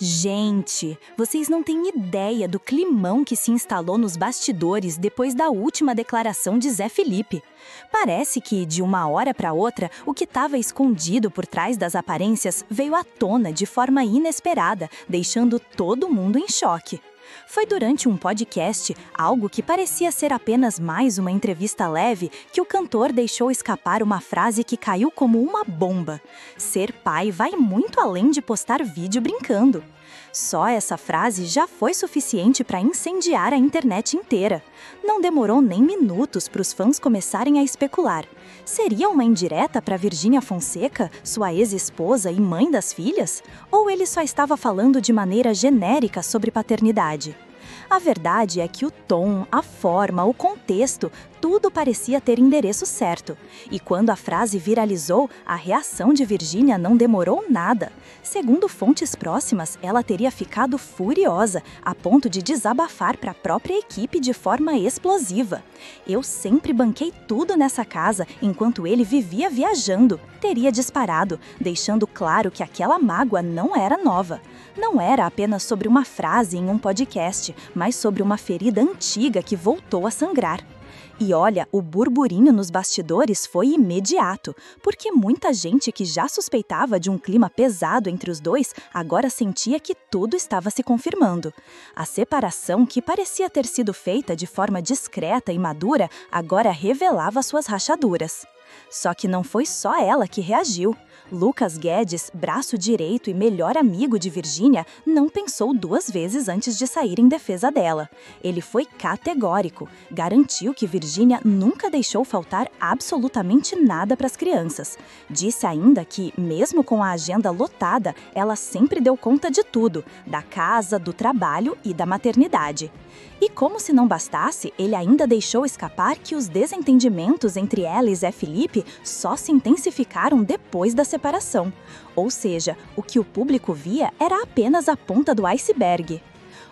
Gente, vocês não têm ideia do climão que se instalou nos bastidores depois da última declaração de Zé Felipe. Parece que, de uma hora para outra, o que estava escondido por trás das aparências veio à tona de forma inesperada, deixando todo mundo em choque. Foi durante um podcast, algo que parecia ser apenas mais uma entrevista leve, que o cantor deixou escapar uma frase que caiu como uma bomba. Ser pai vai muito além de postar vídeo brincando. Só essa frase já foi suficiente para incendiar a internet inteira. Não demorou nem minutos para os fãs começarem a especular. Seria uma indireta para Virgínia Fonseca, sua ex-esposa e mãe das filhas? Ou ele só estava falando de maneira genérica sobre paternidade? A verdade é que o tom, a forma, o contexto, tudo parecia ter endereço certo. E quando a frase viralizou, a reação de Virgínia não demorou nada. Segundo fontes próximas, ela teria ficado furiosa, a ponto de desabafar para a própria equipe de forma explosiva. "Eu sempre banquei tudo nessa casa enquanto ele vivia viajando", teria disparado, deixando claro que aquela mágoa não era nova. Não era apenas sobre uma frase em um podcast, mas sobre uma ferida antiga que voltou a sangrar. E olha, o burburinho nos bastidores foi imediato, porque muita gente que já suspeitava de um clima pesado entre os dois agora sentia que tudo estava se confirmando. A separação, que parecia ter sido feita de forma discreta e madura, agora revelava suas rachaduras. Só que não foi só ela que reagiu. Lucas Guedes, braço direito e melhor amigo de Virgínia, não pensou duas vezes antes de sair em defesa dela. Ele foi categórico, garantiu que Virgínia nunca deixou faltar absolutamente nada para as crianças. Disse ainda que, mesmo com a agenda lotada, ela sempre deu conta de tudo, da casa, do trabalho e da maternidade. E como se não bastasse, ele ainda deixou escapar que os desentendimentos entre ela e Zé Felipe só se intensificaram depois da separação. Ou seja, o que o público via era apenas a ponta do iceberg.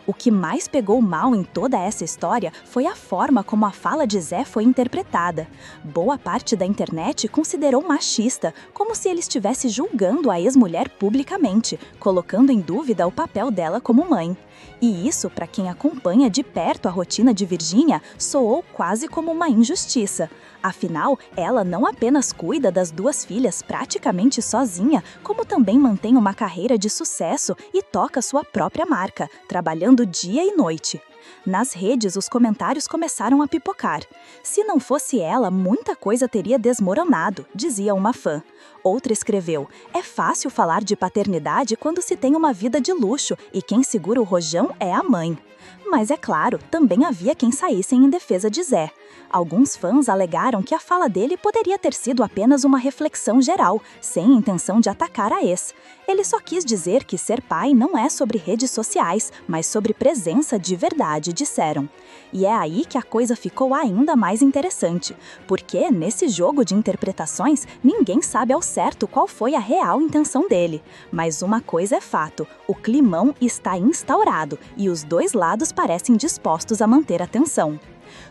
O que mais pegou mal em toda essa história foi a forma como a fala de Zé foi interpretada. Boa parte da internet considerou machista, como se ele estivesse julgando a ex-mulher publicamente, colocando em dúvida o papel dela como mãe. E isso, para quem acompanha de perto a rotina de Virgínia, soou quase como uma injustiça. Afinal, ela não apenas cuida das duas filhas praticamente sozinha, como também mantém uma carreira de sucesso e toca sua própria marca, trabalhando dia e noite. Nas redes, os comentários começaram a pipocar. "Se não fosse ela, muita coisa teria desmoronado", dizia uma fã. Outra escreveu: "É fácil falar de paternidade quando se tem uma vida de luxo e quem segura o rojão é a mãe." Mas é claro, também havia quem saísse em defesa de Zé. Alguns fãs alegaram que a fala dele poderia ter sido apenas uma reflexão geral, sem intenção de atacar a ex. Ele só quis dizer que ser pai não é sobre redes sociais, mas sobre presença de verdade, disseram. E é aí que a coisa ficou ainda mais interessante, porque, nesse jogo de interpretações, ninguém sabe ao certo qual foi a real intenção dele. Mas uma coisa é fato, o climão está instaurado e os dois lados parecem dispostos a manter a tensão.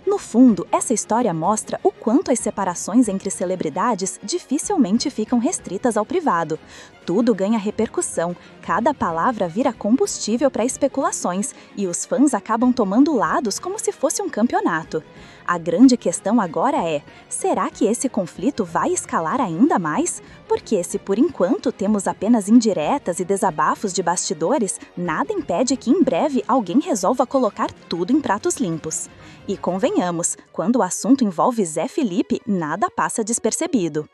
No fundo, essa história mostra o quanto as separações entre celebridades dificilmente ficam restritas ao privado. Tudo ganha repercussão, cada palavra vira combustível para especulações e os fãs acabam tomando lados como se fosse um campeonato. A grande questão agora é: será que esse conflito vai escalar ainda mais? Porque se por enquanto temos apenas indiretas e desabafos de bastidores, nada impede que em breve alguém resolva colocar tudo em pratos limpos. E convenhamos, quando o assunto envolve Zé Felipe, nada passa despercebido.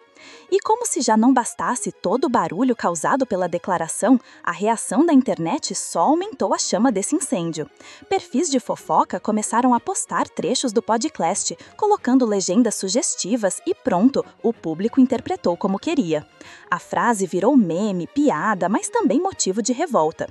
E como se já não bastasse todo o barulho causado pela declaração, a reação da internet só aumentou a chama desse incêndio. Perfis de fofoca começaram a postar trechos do podcast, colocando legendas sugestivas e pronto, o público interpretou como queria. A frase virou meme, piada, mas também motivo de revolta.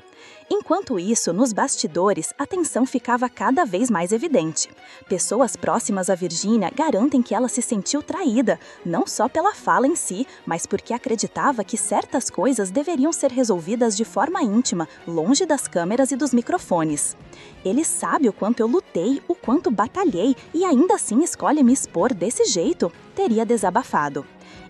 Enquanto isso, nos bastidores, a tensão ficava cada vez mais evidente. Pessoas próximas a Virgínia garantem que ela se sentiu traída, não só pela fala em si, mas porque acreditava que certas coisas deveriam ser resolvidas de forma íntima, longe das câmeras e dos microfones. "Ele sabe o quanto eu lutei, o quanto batalhei, e ainda assim escolhe me expor desse jeito", teria desabafado.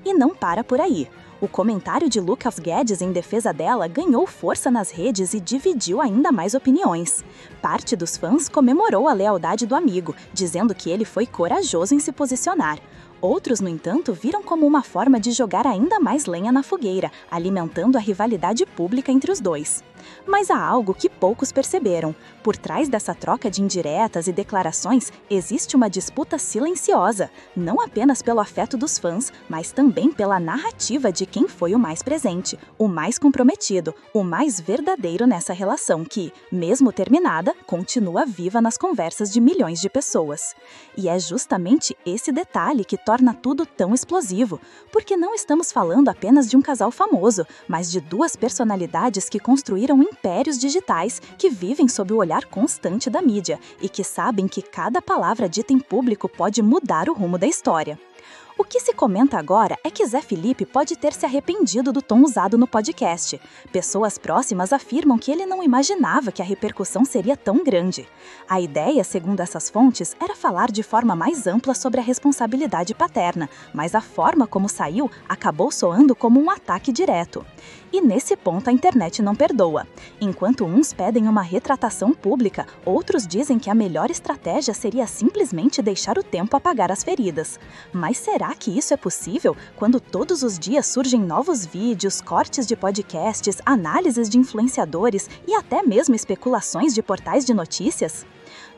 E não para por aí. O comentário de Lucas Guedes em defesa dela ganhou força nas redes e dividiu ainda mais opiniões. Parte dos fãs comemorou a lealdade do amigo, dizendo que ele foi corajoso em se posicionar. Outros, no entanto, viram como uma forma de jogar ainda mais lenha na fogueira, alimentando a rivalidade pública entre os dois. Mas há algo que poucos perceberam. Por trás dessa troca de indiretas e declarações, existe uma disputa silenciosa, não apenas pelo afeto dos fãs, mas também pela narrativa de quem foi o mais presente, o mais comprometido, o mais verdadeiro nessa relação que, mesmo terminada, continua viva nas conversas de milhões de pessoas. E é justamente esse detalhe que torna tudo tão explosivo, porque não estamos falando apenas de um casal famoso, mas de duas personalidades que construíram impérios digitais que vivem sob o olhar constante da mídia e que sabem que cada palavra dita em público pode mudar o rumo da história. O que se comenta agora é que Zé Felipe pode ter se arrependido do tom usado no podcast. Pessoas próximas afirmam que ele não imaginava que a repercussão seria tão grande. A ideia, segundo essas fontes, era falar de forma mais ampla sobre a responsabilidade paterna, mas a forma como saiu acabou soando como um ataque direto. E nesse ponto a internet não perdoa. Enquanto uns pedem uma retratação pública, outros dizem que a melhor estratégia seria simplesmente deixar o tempo apagar as feridas. Mas será que isso é possível quando todos os dias surgem novos vídeos, cortes de podcasts, análises de influenciadores e até mesmo especulações de portais de notícias?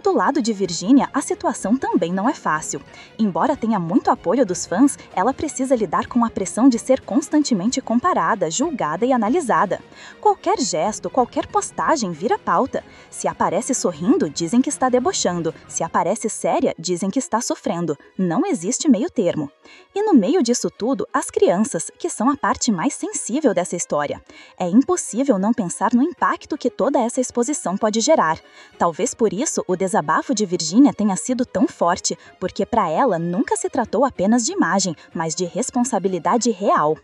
Do lado de Virgínia, a situação também não é fácil. Embora tenha muito apoio dos fãs, ela precisa lidar com a pressão de ser constantemente comparada, julgada e analisada. Qualquer gesto, qualquer postagem vira pauta. Se aparece sorrindo, dizem que está debochando. Se aparece séria, dizem que está sofrendo. Não existe meio termo. E no meio disso tudo, as crianças, que são a parte mais sensível dessa história. É impossível não pensar no impacto que toda essa exposição pode gerar. Talvez por isso o desabafo de Virgínia tenha sido tão forte, porque para ela nunca se tratou apenas de imagem, mas de responsabilidade real.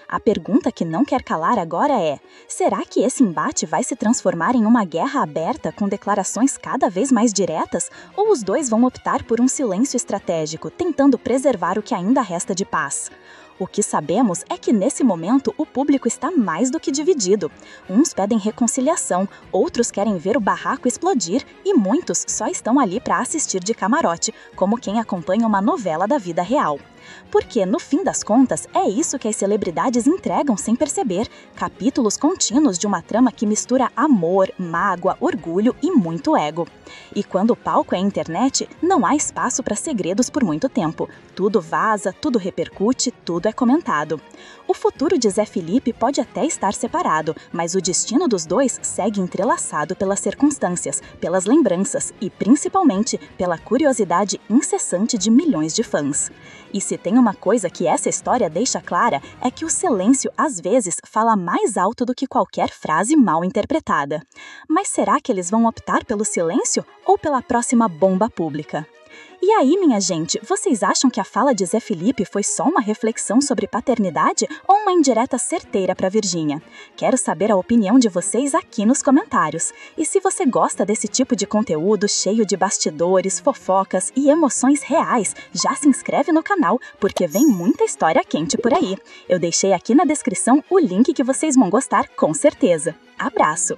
A pergunta que não quer calar agora é: será que esse embate vai se transformar em uma guerra aberta com declarações cada vez mais diretas? Ou os dois vão optar por um silêncio estratégico, tentando preservar o que ainda resta de paz? O que sabemos é que nesse momento o público está mais do que dividido. Uns pedem reconciliação, outros querem ver o barraco explodir e muitos só estão ali para assistir de camarote, como quem acompanha uma novela da vida real. Porque, no fim das contas, é isso que as celebridades entregam sem perceber, capítulos contínuos de uma trama que mistura amor, mágoa, orgulho e muito ego. E quando o palco é a internet, não há espaço para segredos por muito tempo. Tudo vaza, tudo repercute, tudo é comentado. O futuro de Zé Felipe pode até estar separado, mas o destino dos dois segue entrelaçado pelas circunstâncias, pelas lembranças e, principalmente, pela curiosidade incessante de milhões de fãs. E se tem uma coisa que essa história deixa clara, é que o silêncio, às vezes, fala mais alto do que qualquer frase mal interpretada. Mas será que eles vão optar pelo silêncio ou pela próxima bomba pública? E aí, minha gente, vocês acham que a fala de Zé Felipe foi só uma reflexão sobre paternidade ou uma indireta certeira para Virgínia? Quero saber a opinião de vocês aqui nos comentários. E se você gosta desse tipo de conteúdo cheio de bastidores, fofocas e emoções reais, já se inscreve no canal, porque vem muita história quente por aí. Eu deixei aqui na descrição o link que vocês vão gostar com certeza. Abraço!